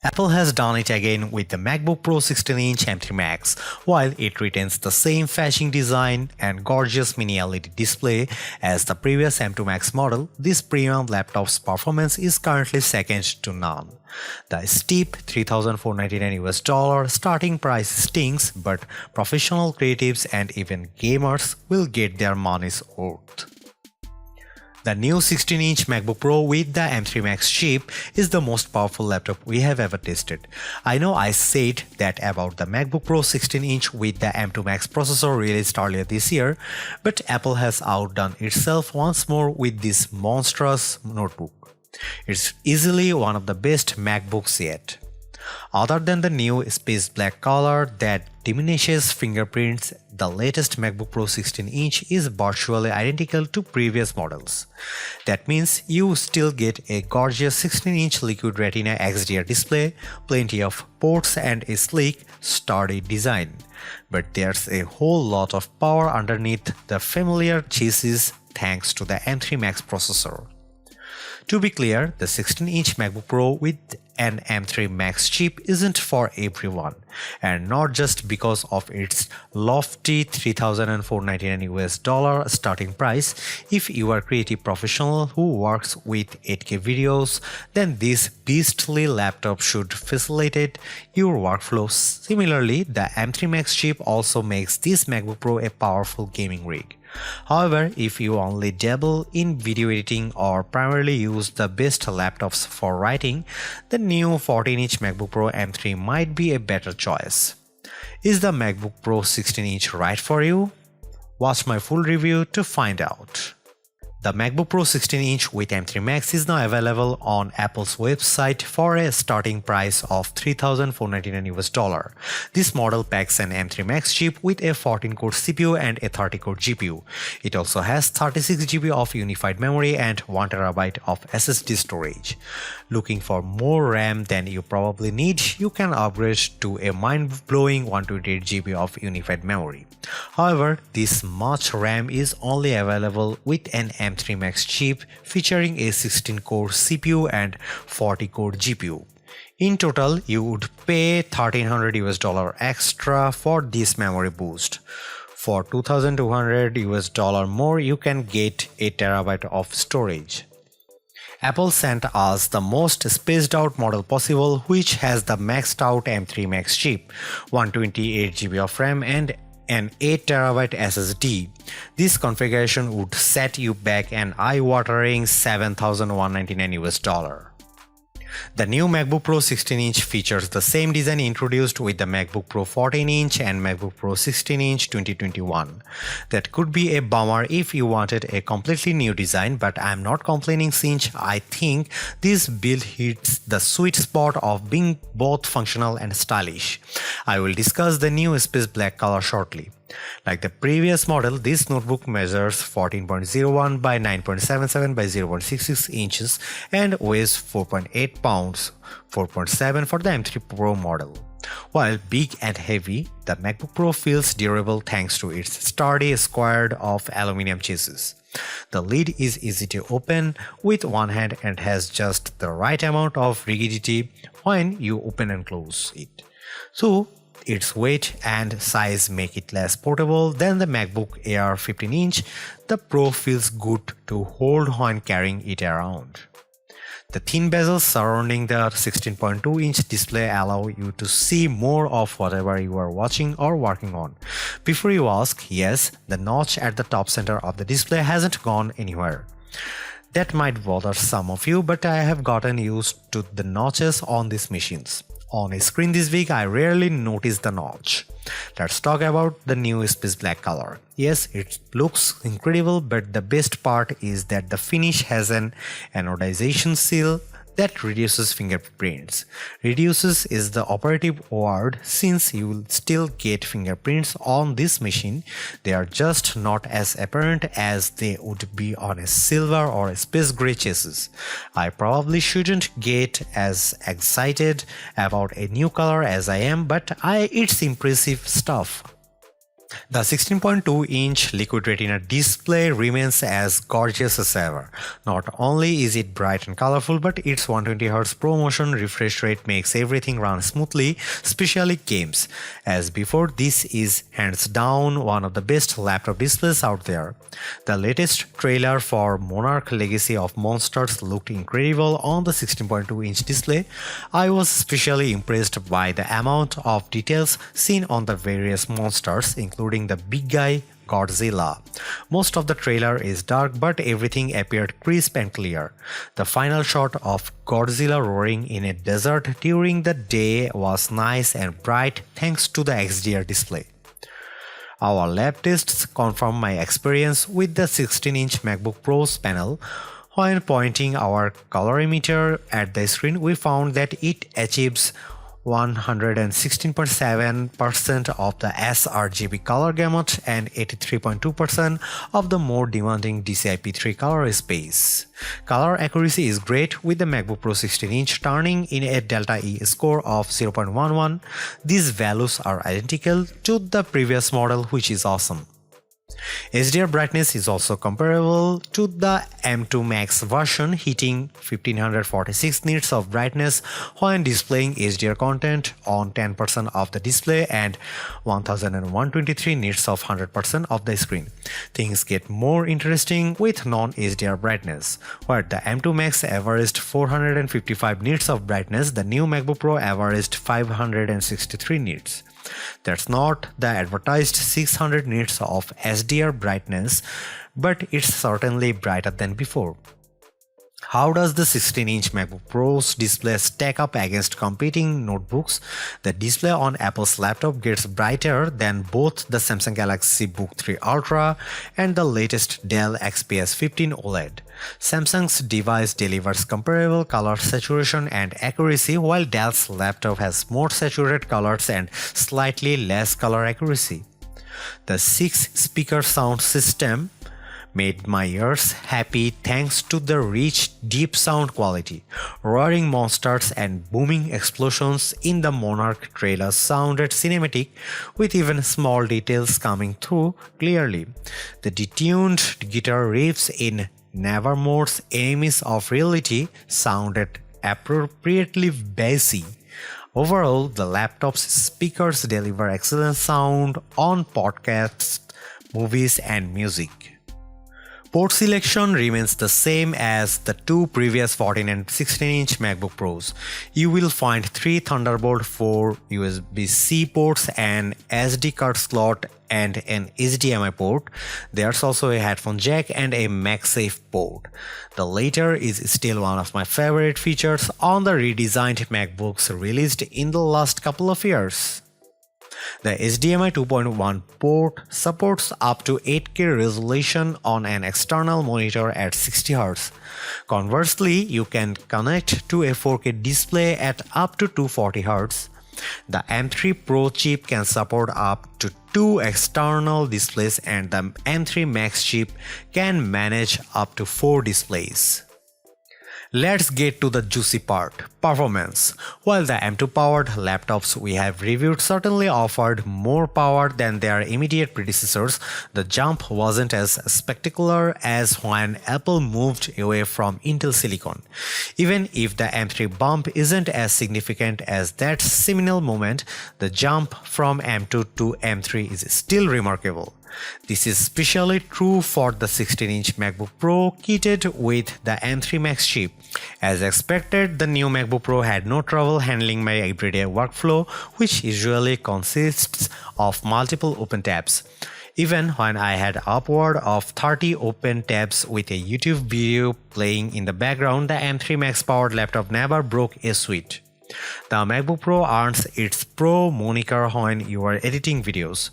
Apple has done it again with the MacBook Pro 16-inch M3 Max. While it retains the same fetching design and gorgeous mini LED display as the previous M2 Max model, this premium laptop's performance is currently second to none. The steep $3,499 starting price stings, but professional creatives and even gamers will get their money's worth. The new 16-inch MacBook Pro with the M3 Max chip is the most powerful laptop we have ever tested. I know I said that about the MacBook Pro 16-inch with the M2 Max processor released earlier this year, but Apple has outdone itself once more with this monstrous notebook. It's easily one of the best MacBooks yet. Other than the new space black color that diminishes fingerprints, the latest MacBook Pro 16-inch is virtually identical to previous models. That means you still get a gorgeous 16-inch Liquid Retina XDR display, plenty of ports and a sleek, sturdy design. But there's a whole lot of power underneath the familiar chassis thanks to the M3 Max processor. To be clear, the 16-inch MacBook Pro with an M3 Max chip isn't for everyone, and not just because of its lofty $3,499 starting price. If you are a creative professional who works with 8K videos, then this beastly laptop should facilitate your workflow. Similarly, the M3 Max chip also makes this MacBook Pro a powerful gaming rig. However, if you only dabble in video editing or primarily use the best laptops for writing, the new 14-inch MacBook Pro M3 might be a better choice. Is the MacBook Pro 16-inch right for you? Watch my full review to find out. The MacBook Pro 16-inch with M3 Max is now available on Apple's website for a starting price of $3,499. This model packs an M3 Max chip with a 14-core CPU and a 30-core GPU. It also has 36 GB of unified memory and 1 TB of SSD storage. Looking for more RAM than you probably need, you can upgrade to a mind-blowing 128 GB of unified memory. However, this much RAM is only available with an M3 Max chip featuring a 16-core CPU and 40-core GPU. In total, you would pay $1,300 extra for this memory boost. For $2,200 more, you can get a terabyte of storage. Apple sent us the most spaced out model possible, which has the maxed out M3 Max chip, 128 GB of RAM and an 8 TB SSD. This configuration would set you back an eye-watering $7,199. The new MacBook Pro 16-inch features the same design introduced with the MacBook Pro 14-inch and MacBook Pro 16-inch 2021. That could be a bummer if you wanted a completely new design, but I'm not complaining since I think this build hits the sweet spot of being both functional and stylish. I will discuss the new space black color shortly. Like the previous model, this notebook measures 14.01 by 9.77 by 0.66 inches and weighs 4.8 pounds, 4.7 for the M3 Pro model. While big and heavy, the MacBook Pro feels durable thanks to its sturdy squared of aluminum chassis. The lid is easy to open with one hand and has just the right amount of rigidity when you open and close it. So, its weight and size make it less portable than the MacBook Air 15-inch. The Pro feels good to hold when carrying it around. The thin bezels surrounding the 16.2-inch display allow you to see more of whatever you are watching or working on. Before you ask, yes, the notch at the top center of the display hasn't gone anywhere. That might bother some of you, but I have gotten used to the notches on these machines. On a screen this week, I rarely notice the notch. Let's talk about the new space black color. Yes, it looks incredible, but the best part is that the finish has an anodization seal that reduces fingerprints. Reduces is the operative word since you will still get fingerprints on this machine. They are just not as apparent as they would be on a silver or a space gray chassis. I probably shouldn't get as excited about a new color as I am, but it's impressive stuff. The 16.2-inch Liquid Retina display remains as gorgeous as ever. Not only is it bright and colorful, but its 120Hz ProMotion refresh rate makes everything run smoothly, especially games. As before, this is hands down one of the best laptop displays out there. The latest trailer for Monarch Legacy of Monsters looked incredible on the 16.2-inch display. I was especially impressed by the amount of details seen on the various monsters, including the big guy Godzilla. Most of the trailer is dark, but everything appeared crisp and clear. The final shot of Godzilla roaring in a desert during the day was nice and bright thanks to the XDR display. Our lab tests confirm my experience with the 16-inch MacBook Pro's panel. When pointing our colorimeter at the screen, we found that it achieves 116.7% of the sRGB color gamut and 83.2% of the more demanding DCI-P3 color space. Color accuracy is great, with the MacBook Pro 16-inch turning in a Delta E score of 0.11. These values are identical to the previous model, which is awesome. HDR brightness is also comparable to the M2 Max version, hitting 1546 nits of brightness when displaying HDR content on 10% of the display and 1123 nits of 100% of the screen. Things get more interesting with non-HDR brightness. Where the M2 Max averaged 455 nits of brightness, the new MacBook Pro averaged 563 nits. That's not the advertised 600 nits of HDR brightness, but it's certainly brighter than before. How does the 16-inch MacBook Pro's display stack up against competing notebooks? The display on Apple's laptop gets brighter than both the Samsung Galaxy Book 3 Ultra and the latest Dell XPS 15 OLED. Samsung's device delivers comparable color saturation and accuracy, while Dell's laptop has more saturated colors and slightly less color accuracy. The 6-speaker sound system made my ears happy thanks to the rich, deep sound quality. Roaring monsters and booming explosions in the Monarch trailer sounded cinematic, with even small details coming through clearly. The detuned guitar riffs in Nevermore's Enemies of Reality sounded appropriately bassy. Overall, the laptop's speakers deliver excellent sound on podcasts, movies, and music. Port selection remains the same as the two previous 14 and 16-inch MacBook Pros. You will find 3 Thunderbolt 4 USB-C ports, an SD card slot, and an HDMI port. There's also a headphone jack and a MagSafe port. The latter is still one of my favorite features on the redesigned MacBooks released in the last couple of years. The HDMI 2.1 port supports up to 8K resolution on an external monitor at 60Hz. Conversely, you can connect to a 4K display at up to 240Hz. The M3 Pro chip can support up to 2 external displays, and the M3 Max chip can manage up to 4 displays. Let's get to the juicy part, performance. While the M2 powered laptops we have reviewed certainly offered more power than their immediate predecessors, the jump wasn't as spectacular as when Apple moved away from Intel Silicon. Even if the M3 bump isn't as significant as that seminal moment, the jump from M2 to M3 is still remarkable. This is especially true for the 16-inch MacBook Pro kitted with the M3 Max chip. As expected, the new MacBook Pro had no trouble handling my everyday workflow, which usually consists of multiple open tabs. Even when I had upward of 30 open tabs with a YouTube video playing in the background, the M3 Max powered laptop never broke a sweat. The MacBook Pro earns its Pro moniker when you are editing videos.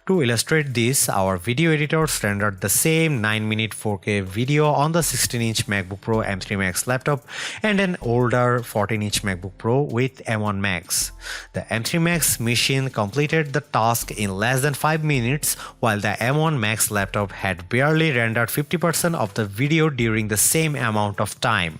To illustrate this, our video editors rendered the same 9-minute 4K video on the 16-inch MacBook Pro M3 Max laptop and an older 14-inch MacBook Pro with M1 Max. The M3 Max machine completed the task in less than 5 minutes, while the M1 Max laptop had barely rendered 50% of the video during the same amount of time.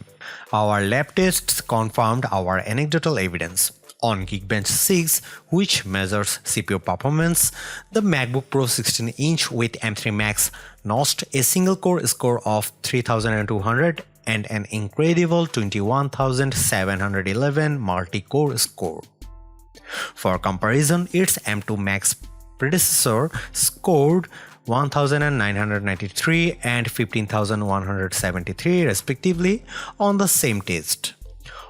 Our lab tests confirmed our anecdotal evidence. On Geekbench 6, which measures CPU performance, the MacBook Pro 16-inch with M3 Max notched a single-core score of 3200 and an incredible 21,711 multi-core score. For comparison, its M2 Max predecessor scored 1,993 and 15,173 respectively on the same test.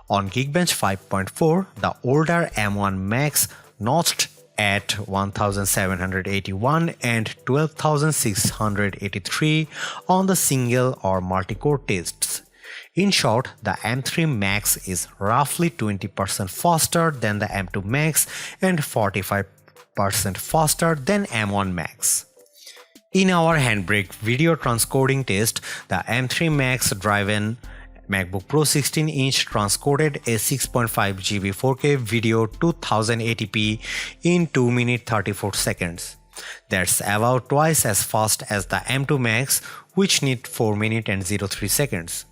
On Geekbench 5.4, the older M1 Max notched at 1,781 and 12,683 on the single or multi-core tests. In short, the M3 Max is roughly 20% faster than the M2 Max and 45% faster than M1 Max. In our Handbrake video transcoding test, the M3 Max driven MacBook Pro 16-inch transcoded a 6.5 GB 4K video to 1080p in 2 minutes 34 seconds. That's about twice as fast as the M2 Max, which need 4 minutes and 03 seconds.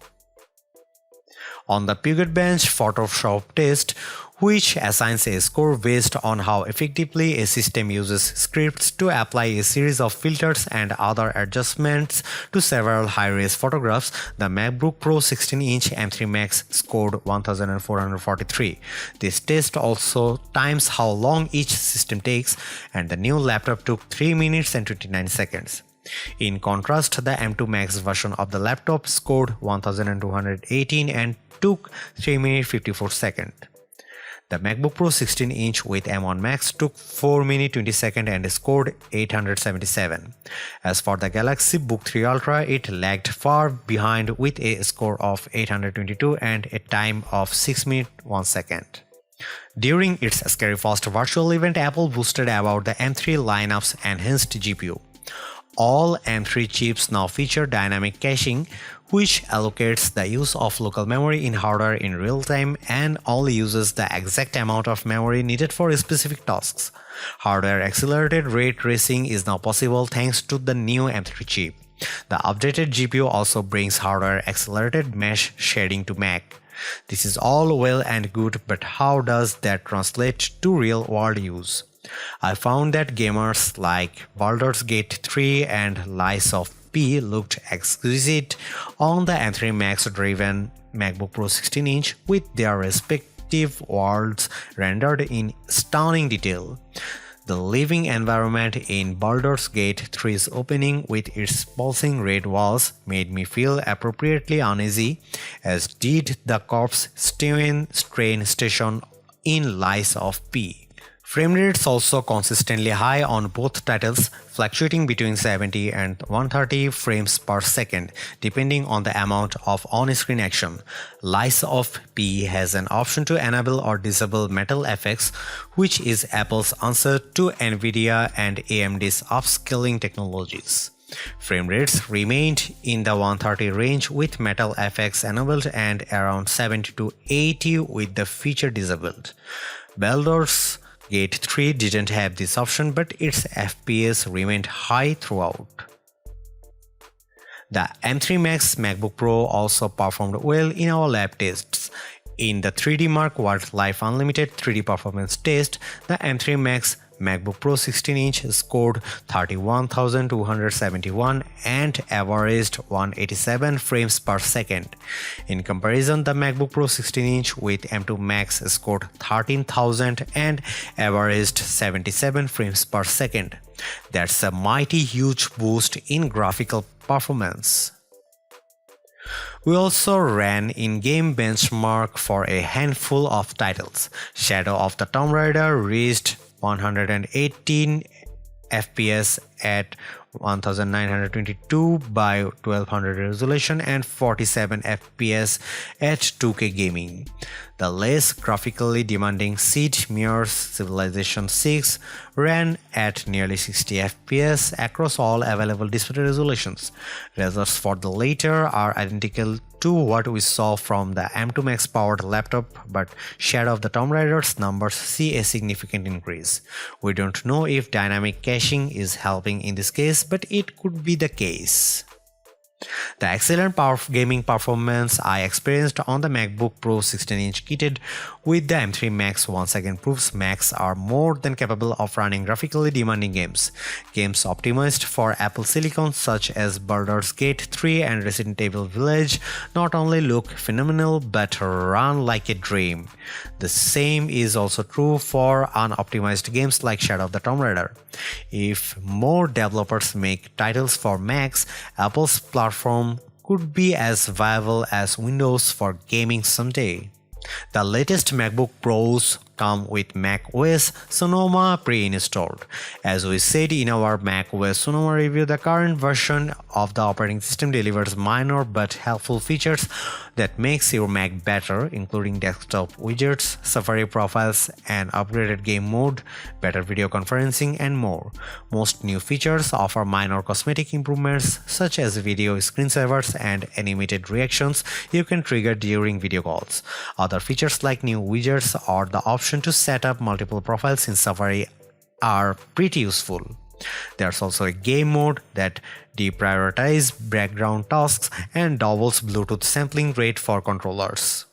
On the Geekbench Photoshop test, which assigns a score based on how effectively a system uses scripts to apply a series of filters and other adjustments to several high-res photographs, the MacBook Pro 16-inch M3 Max scored 1,443. This test also times how long each system takes, and the new laptop took 3 minutes and 29 seconds. In contrast, the M2 Max version of the laptop scored 1,218 and took 3 minutes 54 seconds. The MacBook Pro 16-inch with M1 Max took 4 minutes 20 seconds and scored 877. As for the Galaxy Book 3 Ultra, it lagged far behind with a score of 822 and a time of 6 minutes 1 second. During its Scary Fast virtual event, Apple boasted about the M3 lineup's enhanced GPU. All M3 chips now feature dynamic caching, which allocates the use of local memory in hardware in real time and only uses the exact amount of memory needed for specific tasks. Hardware accelerated ray tracing is now possible thanks to the new M3 chip. The updated GPU also brings hardware accelerated mesh shading to Mac. This is all well and good, but how does that translate to real-world use? I found that gamers like Baldur's Gate 3 and Lies of P looked exquisite on the M3 Max-driven MacBook Pro 16-inch with their respective worlds rendered in stunning detail. The living environment in Baldur's Gate 3's opening with its pulsing red walls made me feel appropriately uneasy, as did the corpse train station in Lies of P. Frame rates also consistently high on both titles, fluctuating between 70 and 130 frames per second, depending on the amount of on-screen action. Lies of P has an option to enable or disable metal effects, which is Apple's answer to Nvidia and AMD's upscaling technologies. Frame rates remained in the 130 range with metal effects enabled and around 70 to 80 with the feature disabled. Baldur's Gate 3 didn't have this option, but its FPS remained high throughout. The M3 Max MacBook Pro also performed well in our lab tests. In the 3D Mark Wildlife Unlimited 3D Performance test, the M3 Max MacBook Pro 16-inch scored 31,271 and averaged 187 frames per second. In comparison, the MacBook Pro 16-inch with M2 Max scored 13,000 and averaged 77 frames per second. That's a mighty huge boost in graphical performance. We also ran in-game benchmark for a handful of titles. Shadow of the Tomb Raider reached 118 FPS at 1922 by 1200 resolution and 47 FPS at 2K gaming. The less graphically demanding Sid Meier's Civilization 6 ran at nearly 60 FPS across all available display resolutions. Results for the latter are identical to what we saw from the M2 Max powered laptop, but Shadow of the Tomb Raider's numbers see a significant increase. We don't know if dynamic caching is helping in this case, but it could be the case. The excellent gaming performance I experienced on the MacBook Pro 16-inch kitted with the M3 Max once again proves Macs are more than capable of running graphically demanding games. Games optimized for Apple Silicon such as Baldur's Gate 3 and Resident Evil Village not only look phenomenal but run like a dream. The same is also true for unoptimized games like Shadow of the Tomb Raider. If more developers make titles for Macs, Apple's platform could be as viable as Windows for gaming someday. The latest MacBook Pros come with macOS Sonoma pre-installed. As we said in our macOS Sonoma review, the current version of the operating system delivers minor but helpful features that makes your Mac better, including desktop widgets, Safari profiles, an upgraded game mode, better video conferencing, and more. Most new features offer minor cosmetic improvements such as video screensavers and animated reactions you can trigger during video calls. Other features like new widgets or the option to set up multiple profiles in Safari are pretty useful. There's also a game mode that deprioritizes background tasks and doubles Bluetooth sampling rate for controllers.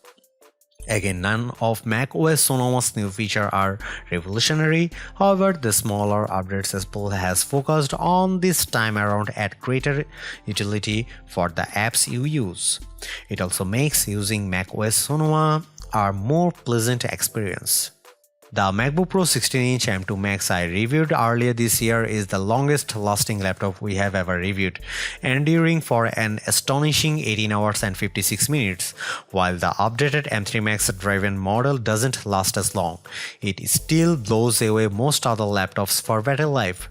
Again, none of macOS Sonoma's new features are revolutionary. However, the smaller updates Apple has focused on this time around add greater utility for the apps you use. It also makes using macOS Sonoma a more pleasant experience. The MacBook Pro 16-inch M2 Max I reviewed earlier this year is the longest lasting laptop we have ever reviewed, enduring for an astonishing 18 hours and 56 minutes. While the updated M3 Max driven model doesn't last as long, it still blows away most other laptops for battery life.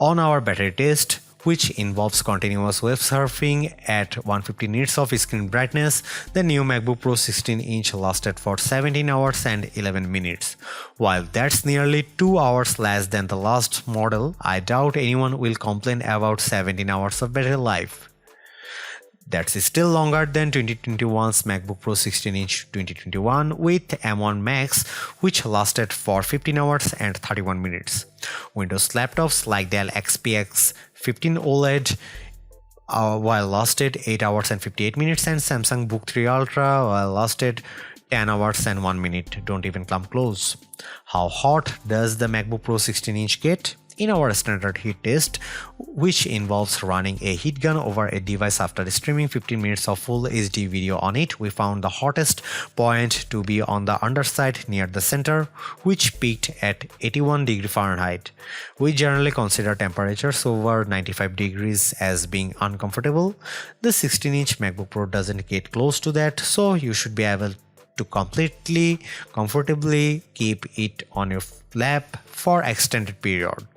On our battery test, which involves continuous web surfing at 150 nits of screen brightness, the new MacBook Pro 16-inch lasted for 17 hours and 11 minutes. While that's nearly 2 hours less than the last model, I doubt anyone will complain about 17 hours of battery life. That's still longer than 2021's MacBook Pro 16-inch 2021 with M1 Max, which lasted for 15 hours and 31 minutes. Windows laptops like Dell XPS 15 OLED while lasted 8 hours and 58 minutes, and Samsung Book 3 Ultra while lasted 10 hours and 1 minute don't even come close. How hot does the MacBook Pro 16-inch get? In our standard heat test, which involves running a heat gun over a device after streaming 15 minutes of full HD video on it, we found the hottest point to be on the underside near the center, which peaked at 81 degrees Fahrenheit. We generally consider temperatures over 95 degrees as being uncomfortable. The 16-inch MacBook Pro doesn't get close to that, so you should be able to comfortably keep it on your lap for extended periods.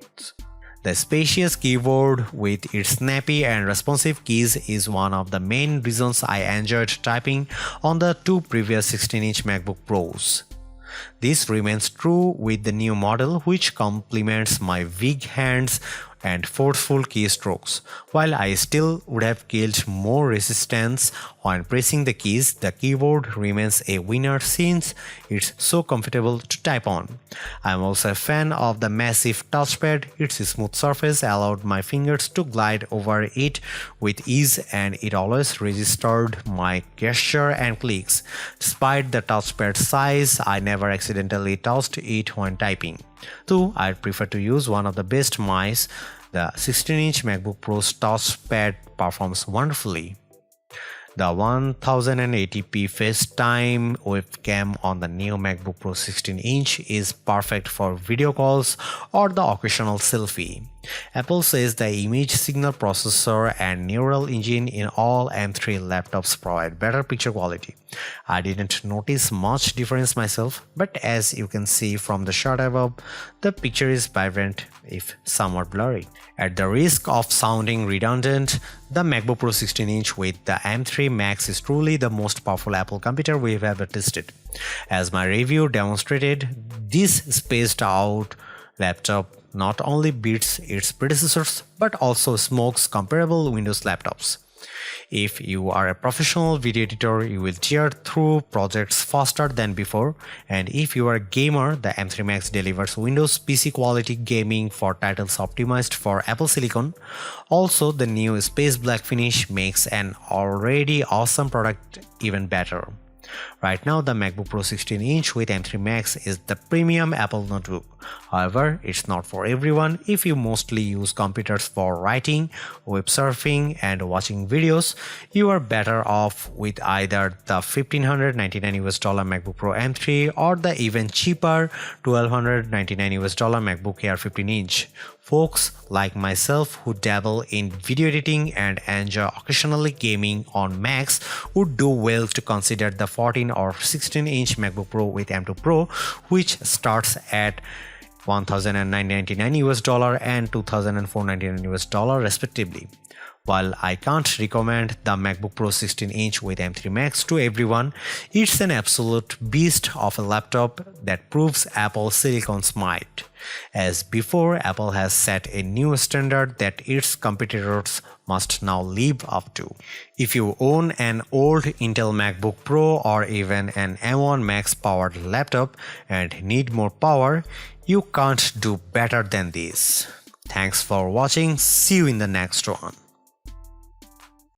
The spacious keyboard with its snappy and responsive keys is one of the main reasons I enjoyed typing on the two previous 16-inch MacBook Pros. This remains true with the new model, which complements my weak hands and forceful keystrokes. While I still would have killed more resistance when pressing the keys, the keyboard remains a winner since it's so comfortable to type on. I'm also a fan of the massive touchpad. Its smooth surface allowed my fingers to glide over it with ease, and it always registered my gesture and clicks. Despite the touchpad size, I never accidentally touched it when typing. Though I'd prefer to use one of the best mice, the 16-inch MacBook Pro's touchpad performs wonderfully. The 1080p FaceTime webcam on the new MacBook Pro 16-inch is perfect for video calls or the occasional selfie. Apple says the image signal processor and neural engine in all M3 laptops provide better picture quality. I didn't notice much difference myself, but as you can see from the shot above, the picture is vibrant if somewhat blurry. At the risk of sounding redundant, the MacBook Pro 16-inch with the M3 Max is truly the most powerful Apple computer we've ever tested. As my review demonstrated, this spaced out laptop not only beats its predecessors but also smokes comparable Windows laptops. If you are a professional video editor, you will tear through projects faster than before, and if you are a gamer, the M3 Max delivers Windows PC quality gaming for titles optimized for Apple Silicon. Also, the new space black finish makes an already awesome product even better. Right now, the MacBook Pro 16-inch with M3 Max is the premium Apple notebook. However, it's not for everyone. If you mostly use computers for writing, web surfing, and watching videos, you are better off with either the $1,599 MacBook Pro M3 or the even cheaper $1,299 MacBook Air 15-inch. Folks like myself who dabble in video editing and enjoy occasionally gaming on Macs would do well to consider the 14 or 16-inch MacBook Pro with M2 Pro, which starts at $1,999 and $2,499 respectively. While I can't recommend the MacBook Pro 16-inch with M3 Max to everyone, it's an absolute beast of a laptop that proves Apple Silicon's might. As before, Apple has set a new standard that its competitors must now live up to. If you own an old Intel MacBook Pro or even an M1 Max powered laptop and need more power, you can't do better than this. Thanks for watching. See you in the next one.